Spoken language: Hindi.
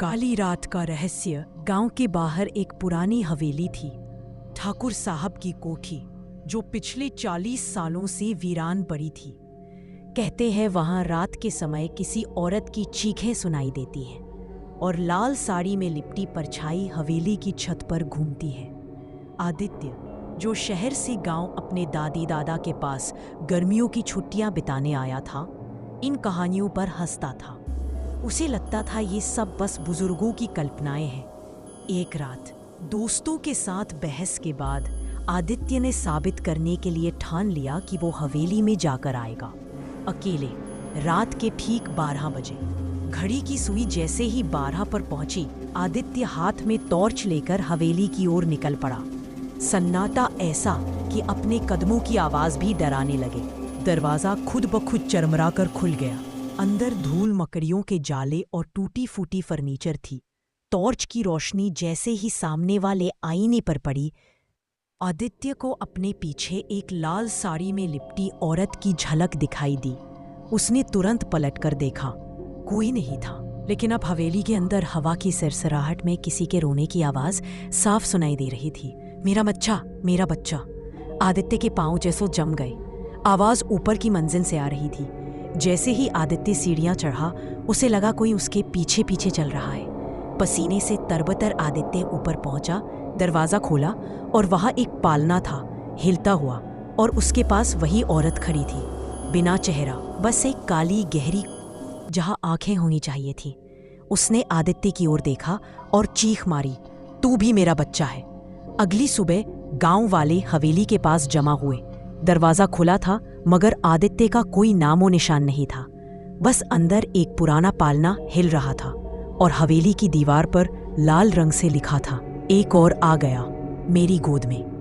काली रात का रहस्य। गांव के बाहर एक पुरानी हवेली थी, ठाकुर साहब की कोठी, जो पिछले 40 सालों से वीरान पड़ी थी। कहते हैं वहां रात के समय किसी औरत की चीखें सुनाई देती हैं और लाल साड़ी में लिपटी परछाई हवेली की छत पर घूमती है। आदित्य, जो शहर से गांव अपने दादी दादा के पास गर्मियों की छुट्टियां बिताने आया था, इन कहानियों पर हंसता था। उसे लगता था ये सब बस बुजुर्गों की कल्पनाएं हैं। एक रात दोस्तों के साथ बहस के बाद आदित्य ने साबित करने के लिए ठान लिया कि वो हवेली में जाकर आएगा, अकेले, रात के ठीक 12 बजे। घड़ी की सुई जैसे ही 12 पर पहुंची, आदित्य हाथ में टॉर्च लेकर हवेली की ओर निकल पड़ा। सन्नाटा ऐसा कि अपने कदमों की आवाज भी डराने लगे। दरवाजा खुद ब खुद चरमराकर खुल गया। अंदर धूल मकड़ियों के जाले और टूटी फूटी फर्नीचर थी। टॉर्च की रोशनी जैसे ही सामने वाले आईने पर पड़ी, आदित्य को अपने पीछे एक लाल साड़ी में लिपटी औरत की झलक दिखाई दी। उसने तुरंत पलटकर देखा, कोई नहीं था, लेकिन अब हवेली के अंदर हवा की सरसराहट में किसी के रोने की आवाज साफ सुनाई दे रही थी। मेरा बच्चा, मेरा बच्चा। आदित्य के पांव जैसो जम गए। आवाज ऊपर की मंजिल से आ रही थी। जैसे ही आदित्य सीढ़ियां चढ़ा, उसे लगा कोई उसके पीछे पीछे चल रहा है। पसीने से तरबतर आदित्य ऊपर पहुंचा, दरवाजा खोला और वहां एक पालना था, हिलता हुआ, और उसके पास वही औरत खड़ी थी, बिना चेहरा, बस एक काली गहरी जहां आंखें होनी चाहिए थी। उसने आदित्य की ओर देखा और चीख मारी, तू भी मेरा बच्चा है। अगली सुबह गांव वाले हवेली के पास जमा हुए। दरवाजा खुला था, मगर आदित्य का कोई नामो निशान नहीं था। बस अंदर एक पुराना पालना हिल रहा था और हवेली की दीवार पर लाल रंग से लिखा था, एक और आ गया मेरी गोद में।